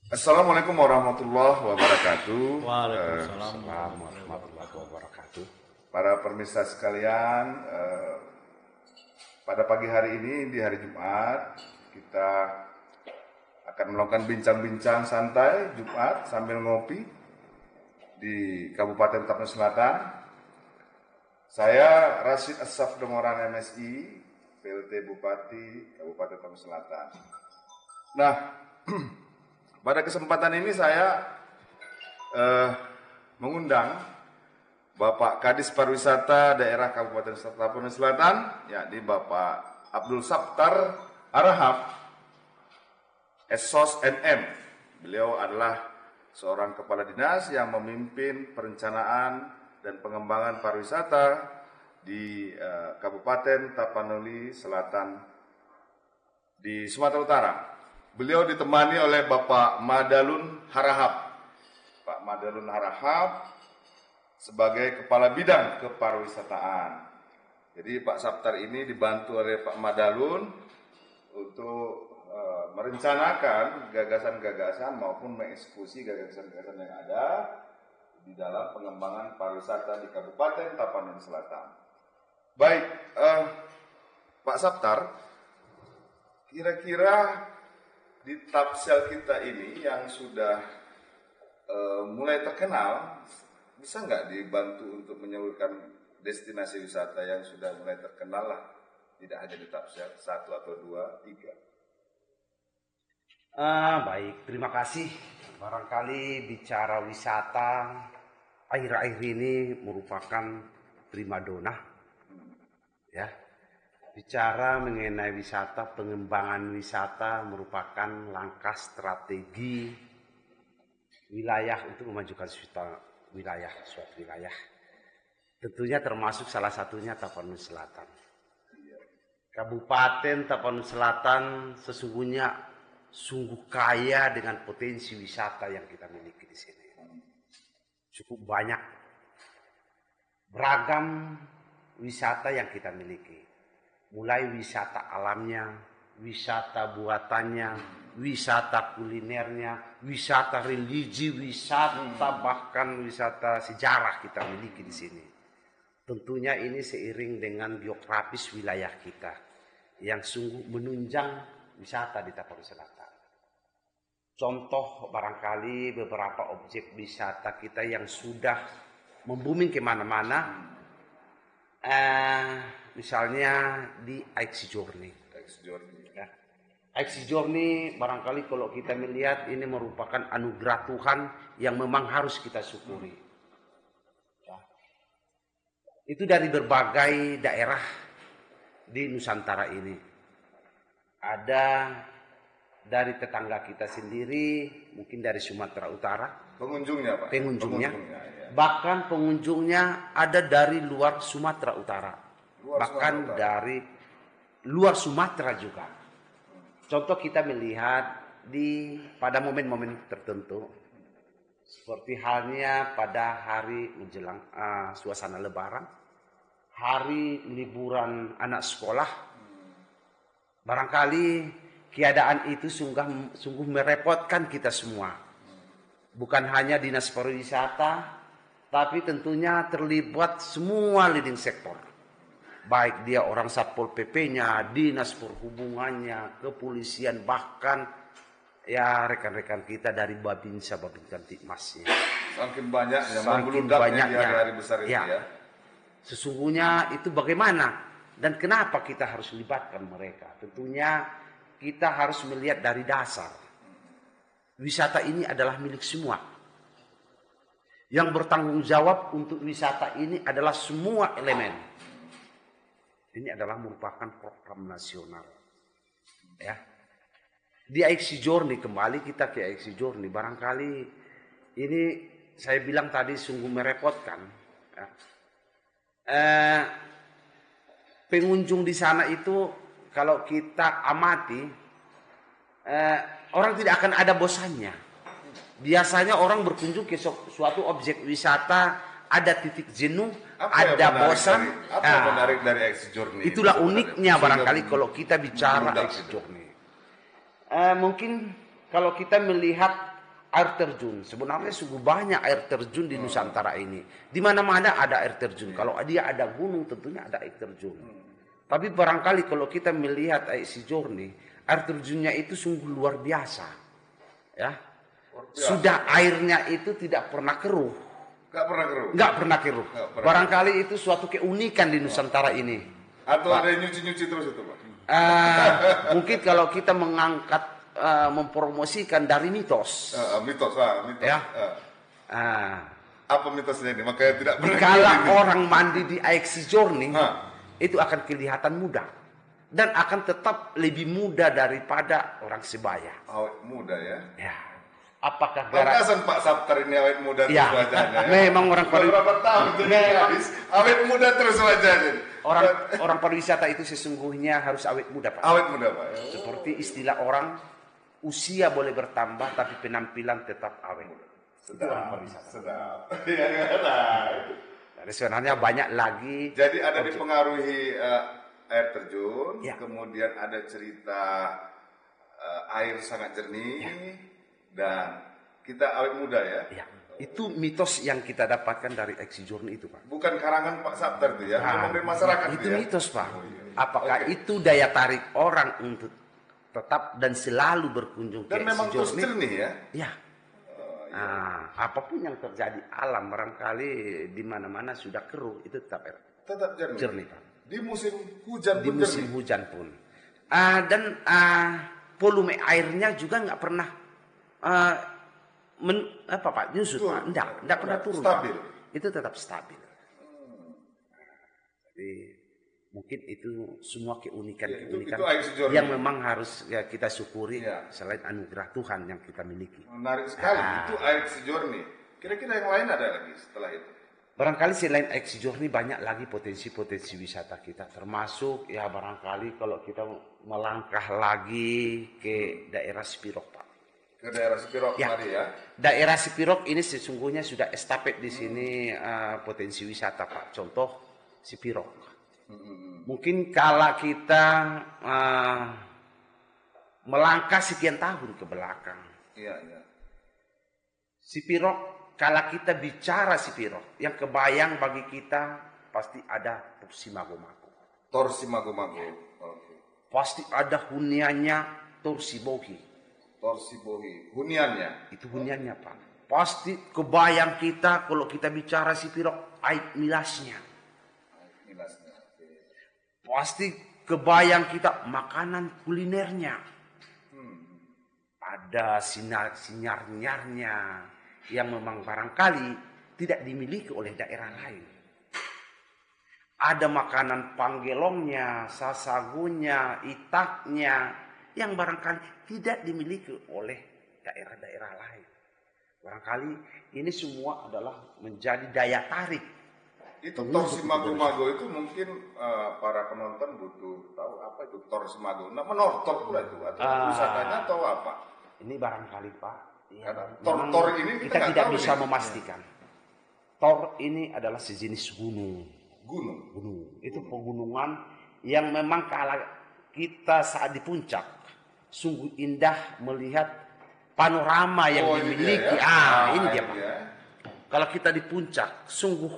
Assalamualaikum warahmatullahi wabarakatuh. Waalaikumsalam Warahmatullahi wabarakatuh. Para pemirsa sekalian, pada pagi hari ini di hari Jumat kita akan melakukan bincang-bincang santai Jumat sambil ngopi di Kabupaten Tapani Selatan. Saya Rashid Asaf Dongoran MSI, PLT Bupati Kabupaten Tapani Selatan. Nah, pada kesempatan ini saya mengundang Bapak Kadis Pariwisata Daerah Kabupaten Tapani Selatan, yakni Bapak Abdul Saptar Arahab, SOS NM. Beliau adalah seorang kepala dinas yang memimpin perencanaan dan pengembangan pariwisata di Kabupaten Tapanuli Selatan di Sumatera Utara. Beliau ditemani oleh Bapak Madalun Harahap. Pak Madalun Harahap sebagai Kepala Bidang Kepariwisataan. Jadi Pak Saptar ini dibantu oleh Pak Madalun untuk merencanakan gagasan-gagasan maupun mengeksekusi gagasan-gagasan yang ada di dalam pengembangan pariwisata di Kabupaten Tapanuli Selatan. Baik, Pak Saptar, kira-kira di Tapsel kita ini yang sudah mulai terkenal, bisa nggak dibantu untuk menyalurkan destinasi wisata yang sudah mulai terkenal lah, tidak hanya di Tapsel 1 atau 2, 3. Baik, terima kasih. Barangkali bicara wisata akhir-akhir ini merupakan primadona, ya. Bicara mengenai wisata, pengembangan wisata merupakan langkah strategi wilayah untuk memajukan suatu wilayah. Tentunya termasuk salah satunya Tapanuli Selatan. Kabupaten Tapanuli Selatan sesungguhnya sungguh kaya dengan potensi wisata yang kita miliki di sini. Cukup banyak beragam wisata yang kita miliki. Mulai wisata alamnya, wisata buatannya, wisata kulinernya, wisata religi, bahkan wisata sejarah kita miliki di sini. Tentunya ini seiring dengan geografis wilayah kita yang sungguh menunjang wisata di Tapanuli Selatan. Contoh barangkali beberapa objek wisata kita yang sudah membuming kemana-mana. Misalnya di IX Journey. IX Journey barangkali kalau kita melihat ini merupakan anugerah Tuhan yang memang harus kita syukuri. Ya. Itu dari berbagai daerah di Nusantara ini. Ada dari tetangga kita sendiri, mungkin dari Sumatera Utara. Pengunjungnya, Pak? Pengunjungnya. Ya. Bahkan pengunjungnya ada dari luar Sumatera Utara. Dari luar Sumatera juga. Contoh kita melihat pada momen-momen tertentu. Seperti halnya pada hari menjelang suasana lebaran. Hari liburan anak sekolah. Barangkali keadaan itu sungguh merepotkan kita semua. Bukan hanya dinas pariwisata, tapi tentunya terlibat semua leading sektor. Baik dia orang Satpol PP-nya, dinas perhubungannya, kepolisian, bahkan ya rekan-rekan kita dari Babinsa Kamtipmasnya. Saking banyaknya, banyaknya di hari besar itu ya. Sesungguhnya itu bagaimana dan kenapa kita harus libatkan mereka? Tentunya kita harus melihat dari dasar. Wisata ini adalah milik semua. Yang bertanggung jawab untuk wisata ini adalah semua elemen. Ini adalah merupakan program nasional. Ya. Di IX Journey, kembali kita ke IX Journey, barangkali ini saya bilang tadi sungguh merepotkan. Ya. Pengunjung di sana itu kalau kita amati, orang tidak akan ada bosannya. Biasanya orang berkunjung ke suatu objek wisata, ada titik jenuh, ada bosan. Apa yang menarik dari IX Journey? Itulah uniknya barangkali kalau kita bicara IX Journey. Mungkin kalau kita melihat air terjun. Sebenarnya sungguh banyak air terjun di Nusantara ini. Di mana-mana ada air terjun. Kalau dia ada gunung tentunya ada air terjun. Tapi barangkali kalau kita melihat air Sijorni, air terjunnya itu sungguh luar biasa. Ya. Sudah airnya itu tidak pernah keruh. Nggak pernah keruh. Barangkali itu suatu keunikan di Nusantara ini. Atau ada yang nyuci-nyuci terus itu, Pak? Mungkin kalau kita mengangkat mempromosikan dari mitos. Mitos. Ya. Apa mitosnya ini? Makanya tidak pernah. Kalau orang mandi di air Sijorni, itu akan kelihatan muda dan akan tetap lebih muda daripada orang sebaya. Awet muda ya. Ya. Apakah Batasan Pak Saptar ini awet muda terus wajahnya? Memang orang berapa tahun habis awet muda terus wajahnya. Orang pariwisata itu sesungguhnya harus awet muda, Pak. Awet muda, Pak. Seperti istilah orang, usia boleh bertambah tapi penampilan tetap awet. Sedap. Jadi sebenarnya banyak lagi. Jadi ada dipengaruhi air terjun, kemudian ada cerita air sangat jernih, dan kita awet muda ya. Itu mitos yang kita dapatkan dari Sijorni itu, Pak. Bukan karangan Pak Saptar itu ya, memang dari masyarakat itu ya? mitos, Pak. Apakah itu daya tarik orang untuk tetap dan selalu berkunjung ke Sijorni? Dan memang terus jernih ya? Ya. Apapun yang terjadi alam barangkali di mana-mana sudah keruh itu tetap jernih, Pak. Di musim hujan pun hujan pun. Dan volume airnya juga nggak pernah nyusut, Pak. Enggak pernah turun. Stabil. Pak. Itu tetap stabil. Jadi mungkin itu semua keunikan yang memang harus kita syukuri selain anugerah Tuhan yang kita miliki. Menarik sekali. Itu air Sijorni. Kira-kira yang lain ada lagi setelah itu? Barangkali selain air Sijorni banyak lagi potensi-potensi wisata kita. Termasuk ya barangkali kalau kita melangkah lagi ke daerah Spirok, Pak. Ke daerah Spirok tadi ya. Daerah Spirok ini sesungguhnya sudah estafet di sini potensi wisata, Pak. Contoh Spirok. Mungkin kalau kita melangkah sekian tahun ke belakang. Spirok, kalau kita bicara Spirok, yang kebayang bagi kita pasti ada Torsimago. Pasti ada huniannya Torsibohi. Huniannya? Itu huniannya, Pak. Pasti kebayang kita kalau kita bicara Spirok, air milasnya. Pasti kebayang kita makanan kulinernya. Ada sinar-sinarnya yang memang barangkali tidak dimiliki oleh daerah lain. Ada makanan panggelongnya, sasagunya, itaknya yang barangkali tidak dimiliki oleh daerah-daerah lain. Barangkali ini semua adalah menjadi daya tarik. Itu Torsimago itu mungkin para penonton butuh tahu apa itu Torsimago. Nah, menortor pula itu atau wisatanya atau apa? Ini barangkali, Pak. Tor ini kita tidak bisa memastikan. Tor ini adalah sejenis gunung. Itu pegunungan yang memang kalau kita saat di puncak sungguh indah melihat panorama yang dimiliki. Ini dia, Pak. Kalau kita di puncak sungguh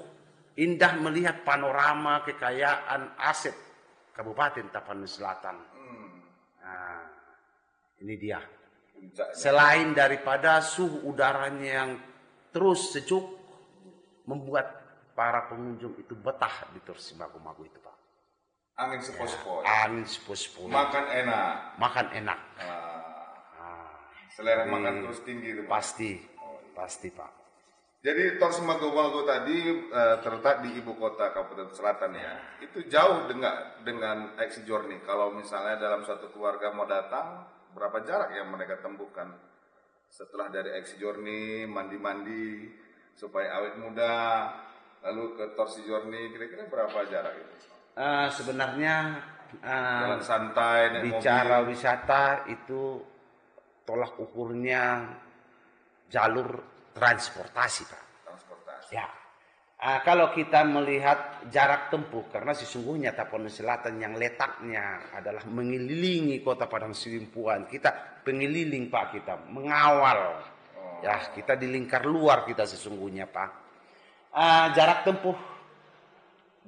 indah melihat panorama kekayaan aset Kabupaten Tapanuli Selatan. Ini dia. Selain daripada suhu udaranya yang terus sejuk, membuat para pengunjung itu betah di Torsimago itu, Pak. Angin sepoi-sepoi. Angin sepoi-sepoi. Makan enak. Selera makan terus tinggi itu, Pak. Pasti, Pak. Jadi Torsimago tadi terletak di ibu kota Kabupaten Selatan ya. Itu jauh dengan Sijorni. Kalau misalnya dalam satu keluarga mau datang, berapa jarak yang mereka tempuhkan setelah dari Sijorni mandi-mandi supaya awet muda, lalu ke Torsijorni, kira-kira berapa jarak itu? Sebenarnya jalan santai, bicara mobil. Wisata itu tolak ukurnya jalur transportasi, Pak. Ya. Kalau kita melihat jarak tempuh, karena sesungguhnya Tapanuli Selatan yang letaknya adalah mengelilingi kota Padang Sidimpuan, kita pengeliling, Pak, kita mengawal Ya, kita di lingkar luar kita sesungguhnya, Pak. Jarak tempuh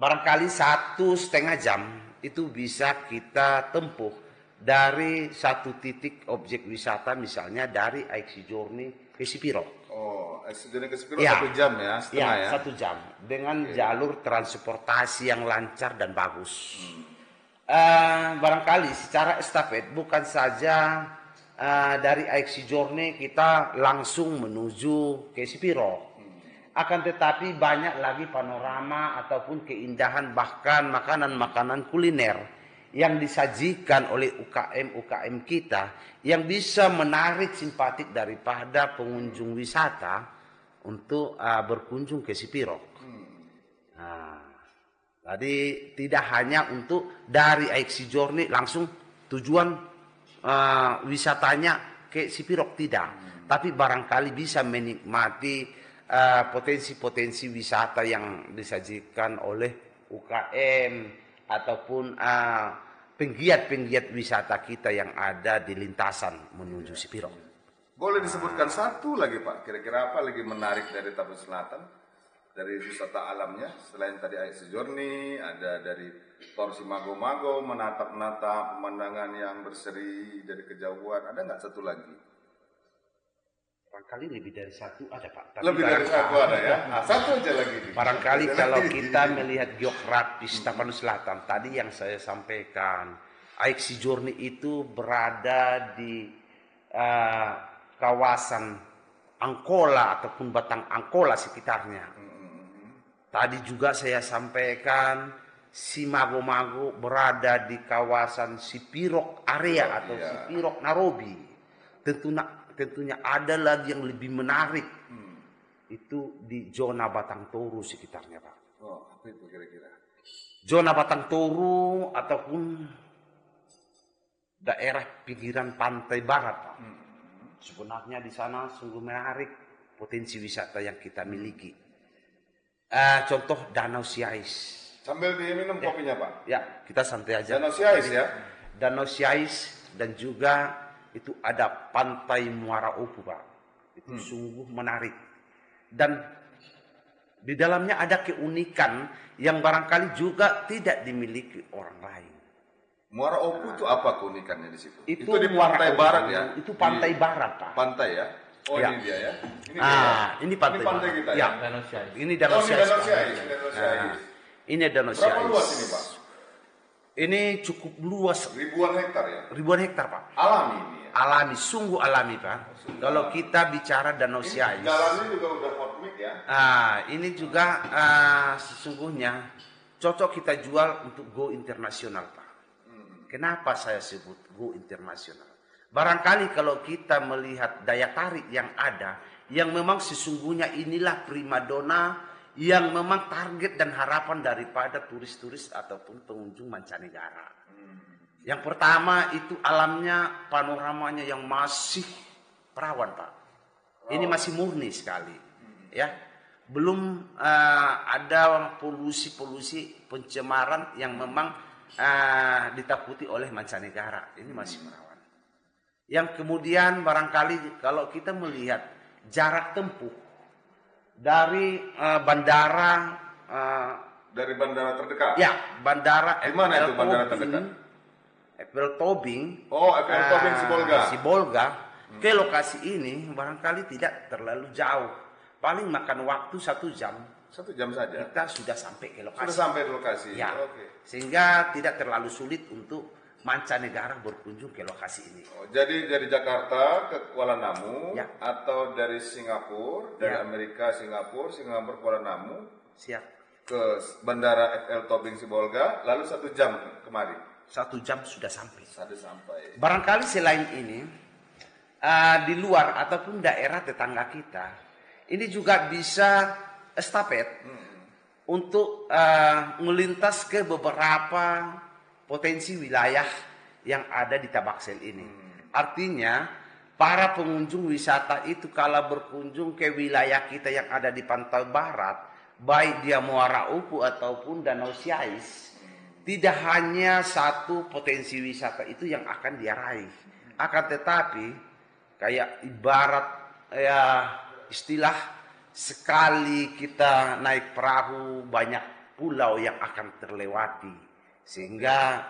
barangkali 1,5 jam itu bisa kita tempuh dari satu titik objek wisata, misalnya dari AXI Journey ke Sipiro. Oh, AXI Journey ke Sipiro Ya. 1 jam ya, setengah ya? 1 jam dengan jalur transportasi yang lancar dan bagus. Barangkali secara estafet bukan saja dari AXI Journey kita langsung menuju ke Sipiro. Akan tetapi banyak lagi panorama ataupun keindahan, bahkan makanan-makanan kuliner yang disajikan oleh UKM-UKM kita yang bisa menarik simpatik daripada pengunjung wisata untuk berkunjung ke Sipiro. Jadi tidak hanya untuk dari AXI Journey langsung tujuan wisatanya ke Sipiro, tidak. Tapi barangkali bisa menikmati potensi-potensi wisata yang disajikan oleh UKM ataupun penggiat-penggiat wisata kita yang ada di lintasan menuju Sipiro. Boleh disebutkan satu lagi Pak, kira-kira apa lagi menarik dari Tapis Selatan, dari wisata alamnya? Selain tadi AXI Journey, ada dari Tor Simago-Mago, menatap-natap pemandangan yang berseri dari kejauhan, ada nggak satu lagi? Barangkali lebih dari satu ada, Pak. Tapi Lebih dari satu ada ya? Nah, satu aja lagi. Barangkali kalau kita melihat geografis Tapanuli Selatan, tadi yang saya sampaikan, AXI Journey itu berada di kawasan Angkola ataupun Batang Angkola sekitarnya. Tadi juga saya sampaikan Simago-Mago berada di kawasan Sipirok area atau Sipirok Narobi. Tentunya ada lagi yang lebih menarik, itu di zona Batang Toru sekitarnya, Pak. Oh, apa itu kira-kira? Zona Batang Toru ataupun daerah pinggiran pantai barat, Pak. Sebenarnya di sana sungguh menarik potensi wisata yang kita miliki. Contoh Danau Siais. Sambil diminum kopinya, Pak. Ya, kita santai aja. Danau Siais ya? Danau Siais dan juga itu ada Pantai Muara Upu, Pak. Itu sungguh menarik. Dan di dalamnya ada keunikan yang barangkali juga tidak dimiliki orang lain. Muara Upu itu apa keunikannya di situ? Itu di Muara pantai Upu, barat ya? Itu pantai barat, Pak. Pantai ya? Oh, Ya. ini dia ya? Ini dia ya? Ini pantai barat. kita Ya. ya? Danau Siais. Ini Danau Oh, ini Siais. Danau Pak. Siais. Danau Siais. Ini Danau Berapa Siais. luas ini, Pak? Ini cukup luas, Ribuan hektar ya? ribuan hektar, Pak. Alami ini ya? Alami, sungguh alami, Pak. Kalau kita bicara Danau Siais. Jalannya juga udah hot mix ya? Ini juga sesungguhnya cocok kita jual untuk go internasional, Pak. Kenapa saya sebut go internasional? Barangkali kalau kita melihat daya tarik yang ada, yang memang sesungguhnya inilah primadona yang memang target dan harapan daripada turis-turis ataupun pengunjung mancanegara. Yang pertama itu alamnya, panoramanya yang masih perawan, Pak. Ini masih murni sekali, ya. Belum ada polusi-polusi pencemaran yang memang ditakuti oleh mancanegara. Ini masih perawan. Yang kemudian barangkali kalau kita melihat jarak tempuh dari bandara, Dari bandara terdekat? ya bandara Di mana itu bandara terdekat? Eiffel Tobing. Oh, Eiffel Tobing Sibolga. Sibolga ke lokasi ini barangkali tidak terlalu jauh. Paling makan waktu 1 jam. 1 jam saja? Kita sudah sampai ke lokasi. Sudah sampai di lokasi? Ya. Oke. Sehingga tidak terlalu sulit untuk mancanegara berkunjung ke lokasi ini. Oh, jadi dari Jakarta ke Kuala Namu, Ya. atau dari Singapura, dari Ya. Amerika Singapura Kuala Namu, Siap. ke bandara Eiffel Tobing Sibolga, lalu 1 jam kemari? 1 jam sudah sampai. Sudah sampai. Barangkali selain ini, di luar ataupun daerah tetangga kita, ini juga bisa estafet untuk melintas ke beberapa potensi wilayah yang ada di Tabaksel ini. Artinya, para pengunjung wisata itu kalau berkunjung ke wilayah kita yang ada di pantai barat, baik dia Muara Upu ataupun Danau Siais, tidak hanya satu potensi wisata itu yang akan dia raih. Akan tetapi, kayak ibarat ya istilah sekali kita naik perahu banyak pulau yang akan terlewati, sehingga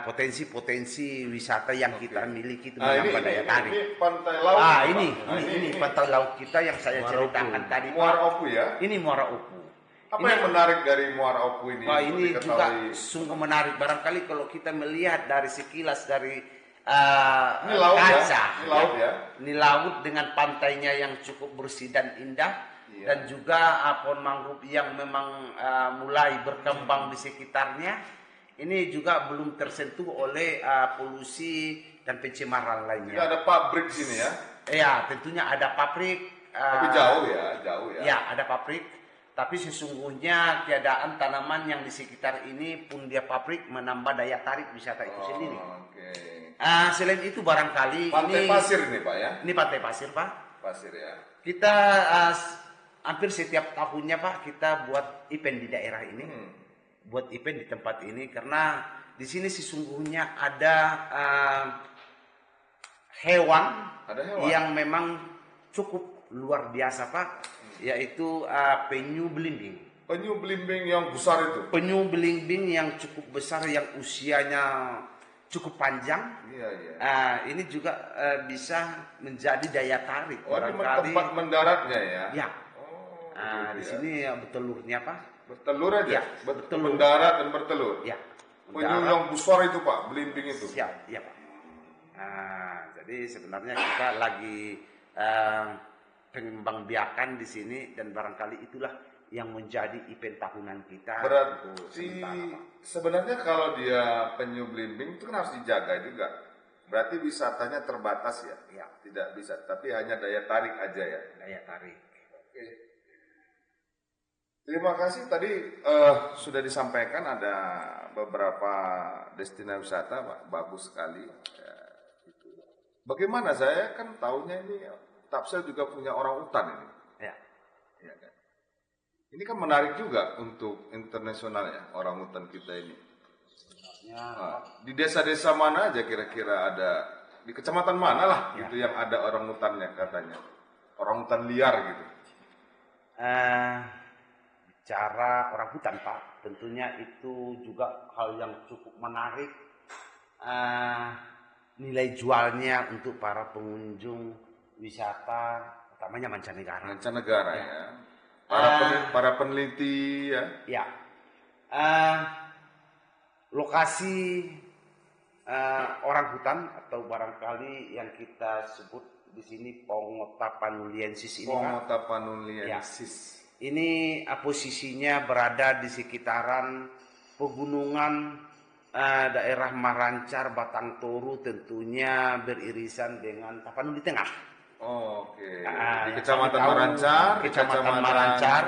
potensi-potensi wisata yang kita miliki itu menambah daya tarik. Ini pantai laut. Ini pantai laut kita yang saya ceritakan tadi. Muara Opu ya? Ini Muara Opu. Apa yang menarik dari Muara Opu ini? Ini juga sungguh menarik. Barangkali kalau kita melihat dari sekilas dari ini laut kaca, ya? Ini laut ya? Ini laut dengan pantainya yang cukup bersih dan indah, dan juga pohon mangrove yang memang mulai berkembang di sekitarnya. Ini juga belum tersentuh oleh polusi dan pencemaran lainnya. Tidak ada pabrik sini ya? Ya, tentunya ada pabrik. Tapi jauh ya? Ya, ada pabrik. Tapi sesungguhnya keadaan tanaman yang di sekitar ini pun dia pabrik menambah daya tarik wisata itu sendiri. Selain itu barangkali pantai pasir ini Pak ya? Ini pantai pasir Pak. Pasir ya. Kita hampir setiap tahunnya Pak kita buat event di daerah ini. Buat event di tempat ini karena di sini sesungguhnya ada hewan yang memang cukup luar biasa Pak, yaitu penyu belimbing. Penyu belimbing yang besar itu? Penyu belimbing yang cukup besar yang usianya cukup panjang. Ini juga bisa menjadi daya tarik. Tempat mendaratnya ya? Ya. Di sini ya bertelurnya Pak. Bertelur aja? Ya, bertelur. Mendarat dan bertelur? Ya. Penyu yang besar itu Pak, belimbing itu? Siap, iya Pak. Jadi sebenarnya kita lagi pengembangbiakan di sini dan barangkali itulah yang menjadi event tahunan kita. Berarti sebenarnya kalau dia penyu belimbing itu kan harus dijaga juga. Berarti wisatanya terbatas ya? Ya. Tidak bisa, tapi hanya daya tarik aja ya? Daya tarik. Oke. Terima kasih tadi sudah disampaikan ada beberapa destinasi wisata Pak, bagus sekali. Bagaimana saya kan tahunya ini Tapsel juga punya orang hutan ini. Ya. Ya kan? Ini kan menarik juga untuk internasional ya orang hutan kita ini. Di desa-desa mana aja kira-kira ada, di kecamatan mana lah gitu yang ada orang hutannya katanya, orang hutan liar gitu. Cara orang hutan Pak, tentunya itu juga hal yang cukup menarik. Nilai jualnya untuk para pengunjung wisata, utamanya mancanegara. Mancanegara ya. Para peneliti ya. Ya. Lokasi orang hutan atau barangkali yang kita sebut di sini Pongo Tapanuliensis ini. Pongo Tapanuliensis. Ya. Ini posisinya berada di sekitaran pegunungan daerah Marancar, Batang Toru, tentunya beririsan dengan Tapanuli Tengah. Oke. Di Kecamatan Marancar, Kecamatan Marancar,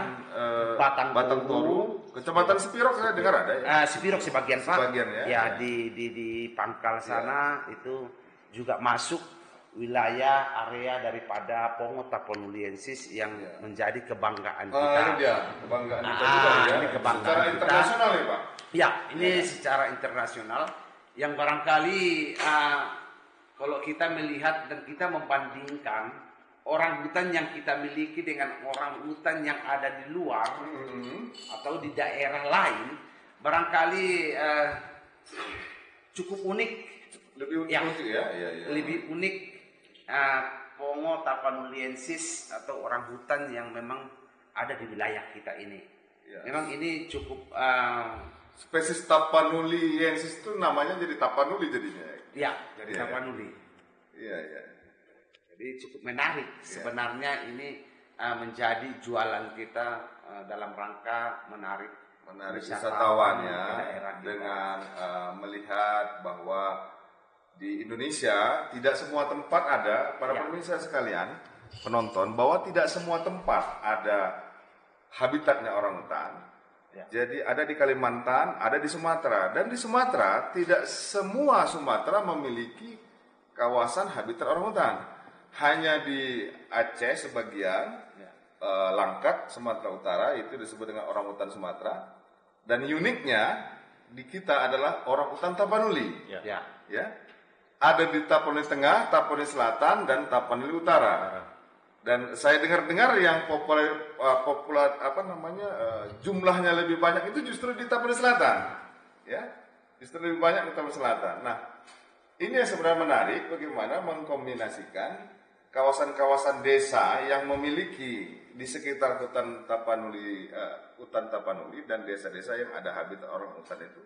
Batang Toru, Kecamatan Sepirok saya dengar ada ya. Sepirok sebagian Pak. Sebagian ya. Ya di pangkal sana itu juga masuk wilayah area daripada Pongo Tapanuliensis yang menjadi kebanggaan kita. Ini dia kebanggaan kita juga ya. Ini kebanggaan secara kita. Internasional ya Pak? Ya, ini secara internasional yang barangkali kalau kita melihat dan kita membandingkan orang hutan yang kita miliki dengan orang hutan yang ada di luar atau di daerah lain, barangkali cukup unik. Lebih unik ya? Lebih unik. Pongo Tapanuliensis atau orang hutan yang memang ada di wilayah kita ini. Ya. Memang ini cukup spesies Tapanuliensis itu namanya jadi Tapanuli jadinya. Iya, jadi Tapanuli. Iya. Jadi cukup menarik. Sebenarnya ini menjadi jualan kita dalam rangka menarik wisatawan ya dengan melihat bahwa di Indonesia tidak semua tempat ada, para pemirsa sekalian, penonton, bahwa tidak semua tempat ada habitatnya orang hutan. Jadi ada di Kalimantan, ada di Sumatera, dan di Sumatera tidak semua Sumatera memiliki kawasan habitat orang hutan. Hanya di Aceh sebagian, Langkat, Sumatera Utara itu disebut dengan orang hutan Sumatera. Dan uniknya di kita adalah orang hutan Tapanuli. Ya. Ada di Tapanuli Tengah, Tapanuli Selatan, dan Tapanuli Utara. Dan saya dengar-dengar yang populer jumlahnya lebih banyak itu justru di Tapanuli Selatan, ya, justru lebih banyak di Tapanuli Selatan. Nah, ini yang sebenarnya menarik, bagaimana mengkombinasikan kawasan-kawasan desa yang memiliki di sekitar hutan Tapanuli dan desa-desa yang ada habitat orang hutan itu.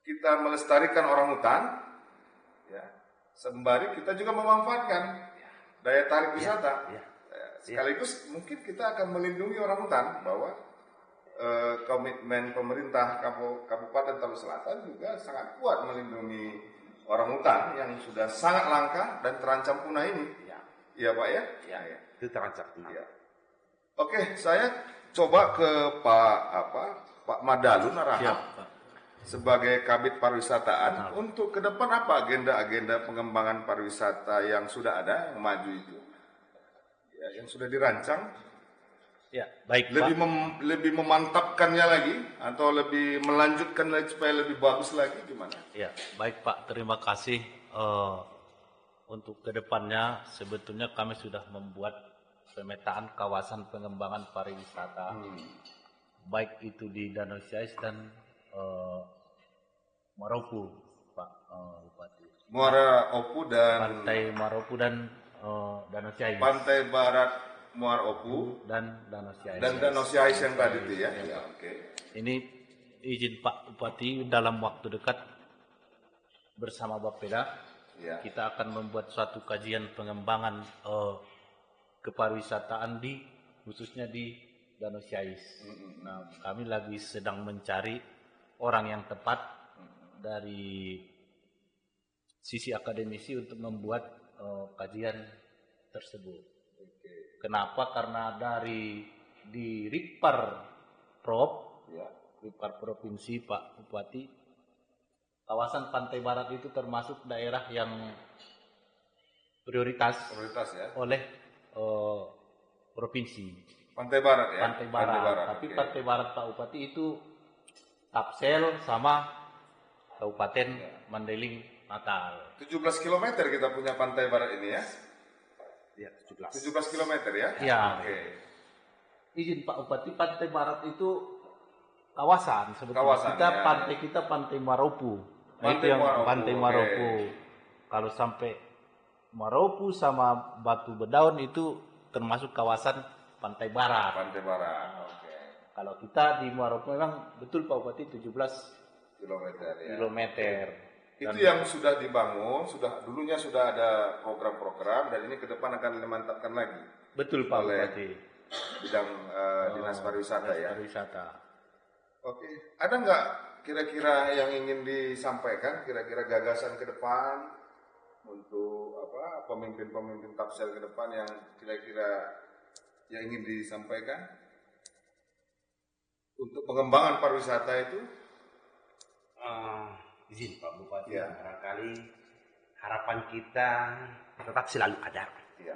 Kita melestarikan orang hutan, ya, sembari kita juga memanfaatkan daya tarik wisata. Sekaligus mungkin kita akan melindungi orang hutan, bahwa komitmen pemerintah Kabupaten Tapanuli Selatan juga sangat kuat melindungi orang hutan yang sudah sangat langka dan terancam punah ini. Iya Pak ya? Ya. Itu terancam punah. Ya. Oke, saya coba ke Pak Madalun Narahap sebagai Kabid Pariwisataan. Untuk ke depan apa agenda-agenda pengembangan pariwisata yang sudah ada, yang maju itu, ya, yang sudah dirancang? Ya, baik lebih Pak. lebih memantapkannya lagi atau lebih melanjutkan lagi supaya lebih bagus lagi, gimana? Ya, baik Pak. Terima kasih. Untuk kedepannya sebetulnya kami sudah membuat pemetaan kawasan pengembangan pariwisata, baik itu di Danau Sais dan Maropu, Pak Bupati. Muara Opu dan Pantai Maropu dan Danau Sais. Pantai Barat Muara Opu dan Danau Sais. dan Danau Sais yang tadi itu ya. Ya, oke. Ini izin Pak Bupati, dalam waktu dekat bersama Bapeda kita akan membuat suatu kajian pengembangan kepariwisataan khususnya di Danau Sais. Nah, kami lagi sedang mencari orang yang tepat dari sisi akademisi untuk membuat kajian tersebut. Kenapa? Karena di Rikpar Provinsi Pak Bupati, kawasan Pantai Barat itu termasuk daerah yang prioritas ya oleh provinsi. Pantai Barat ya. Pantai Barat. Tapi Pantai Barat Pak Bupati itu Tapsel sama Kabupaten Mandailing Natal. 17 km kita punya Pantai Barat ini ya. Ya, 17 km ya. Ya. Oke. Izin Pak Bupati, Pantai Barat itu kawasan sebetulnya. Kita Pantai Maropu. Pantai Maropu. Kalau sampai Maropu sama Batu Bedaun itu termasuk kawasan Pantai Barat. Pantai Barat. Oke. Kalau kita di Maropu memang betul Pak Bupati 17 kilometer. Itu yang sudah dibangun, dulunya sudah ada program-program, dan ini ke depan akan dimantapkan lagi. Betul Pak Bupati. Bidang Dinas Pariwisata ya. Pariwisata. Oke. Ada nggak kira-kira yang ingin disampaikan, kira-kira gagasan ke depan untuk pemimpin-pemimpin Tapsel ke depan yang kira-kira yang ingin disampaikan untuk pengembangan pariwisata itu? Izin Pak Bupati, barangkali harapan kita tetap selalu ada. Ya.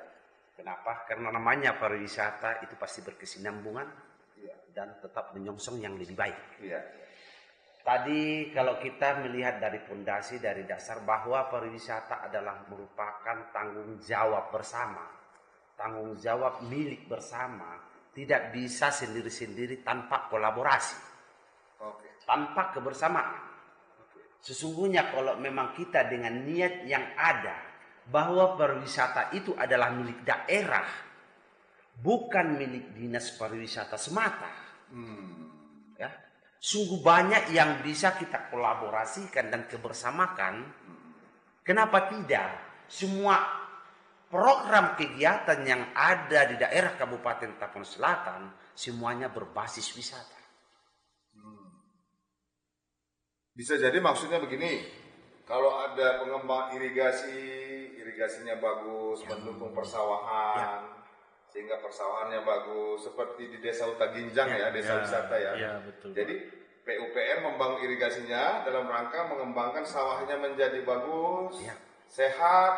Kenapa? Karena namanya pariwisata itu pasti berkesinambungan dan tetap menyongsong yang lebih baik. Ya. Tadi kalau kita melihat dari fondasi, dari dasar bahwa pariwisata adalah merupakan tanggung jawab bersama, tanggung jawab milik bersama, tidak bisa sendiri-sendiri tanpa kolaborasi, tanpa kebersamaan. Sesungguhnya kalau memang kita dengan niat yang ada bahwa pariwisata itu adalah milik daerah, bukan milik dinas pariwisata semata, ya, sungguh banyak yang bisa kita kolaborasikan dan kebersamakan. Kenapa tidak? Semua program kegiatan yang ada di daerah Kabupaten Tapanuli Selatan semuanya berbasis wisata. Bisa jadi maksudnya begini, kalau ada pengembang irigasinya bagus, mendukung persawahan, sehingga persawahannya bagus, seperti di Desa Huta Ginjang desa wisata ya. Betul. Jadi PUPR membangun irigasinya dalam rangka mengembangkan sawahnya menjadi bagus, sehat,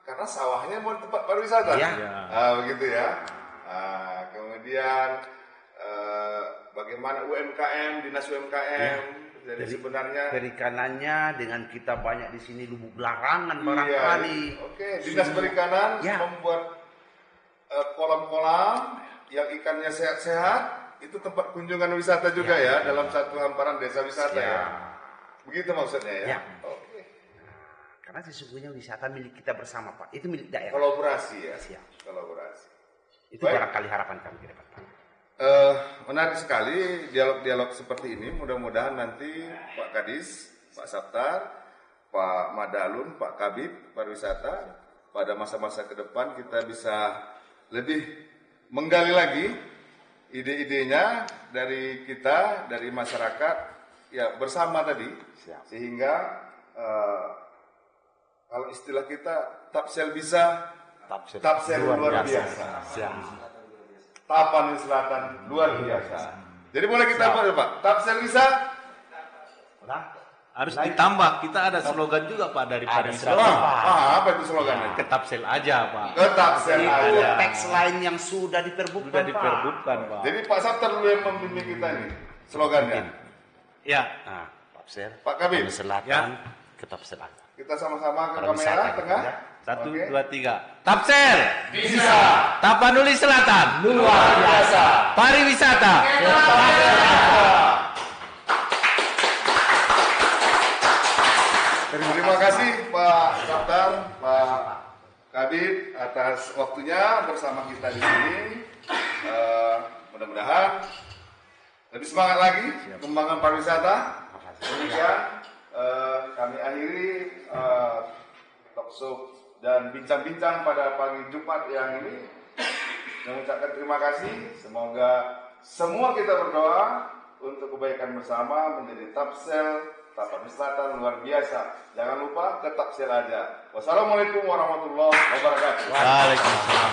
karena sawahnya mau tempat pariwisata. Begitu ya. Kemudian bagaimana UMKM, dinas UMKM. Jadi sebenarnya perikanannya dengan kita banyak di sini lubuk larangan barangkali. Dinas perikanan membuat kolam-kolam yang ikannya sehat-sehat, itu tempat kunjungan wisata juga ya, dalam satu hamparan desa wisata ya. Begitu maksudnya ya. Oke. Karena sesungguhnya wisata milik kita bersama Pak, itu milik daerah. Kolaborasi ya. Siap. Kolaborasi. Itu barangkali harapan kami ke depan Pak. Menarik sekali dialog-dialog seperti ini. Mudah-mudahan nanti Pak Kadis, Pak Saptar, Pak Madalun, Pak Kabid pariwisata pada masa-masa ke depan kita bisa lebih menggali lagi ide-idenya dari kita, dari masyarakat ya bersama tadi. Siap. Sehingga kalau istilah kita Tapsel bisa, Tapsel luar biasa. Tapanuli Selatan luar biasa. Jadi boleh kita buat Pak, Tapsel bisa. Harus ditambah, kita ada slogan juga Pak dari pariwisata. Apa itu slogannya? Ke Tapsel aja Pak. Ke Tapsel Itu aja. teks lain yang sudah diperbutkan Pak. Jadi Pak Saptar dulu yang membimbing kita nih slogannya. Ya. Nah, Tapsel. Pak Kabid. Selatan ke Tapsel aja. Kita sama-sama ke Pariwisata kamera gitu tengah. ya. 1, Oke. 2, 3. Tapsel Bisa. Tapanuli Selatan Luar biasa. pariwisata. Terima kasih Pak Saptar, Pak Kabid atas waktunya bersama kita di sini. Mudah-mudahan lebih semangat lagi pengembangan pariwisata. Demikian kami akhiri talk show dan bincang-bincang pada pagi Jumat yang ini. Mengucapkan terima kasih. Semoga semua kita berdoa untuk kebaikan bersama menjadi Tapsel Tapanuli Selatan luar biasa. Jangan lupa ke Tapsel aja. Wassalamualaikum warahmatullahi wabarakatuh. Waalaikumsalam.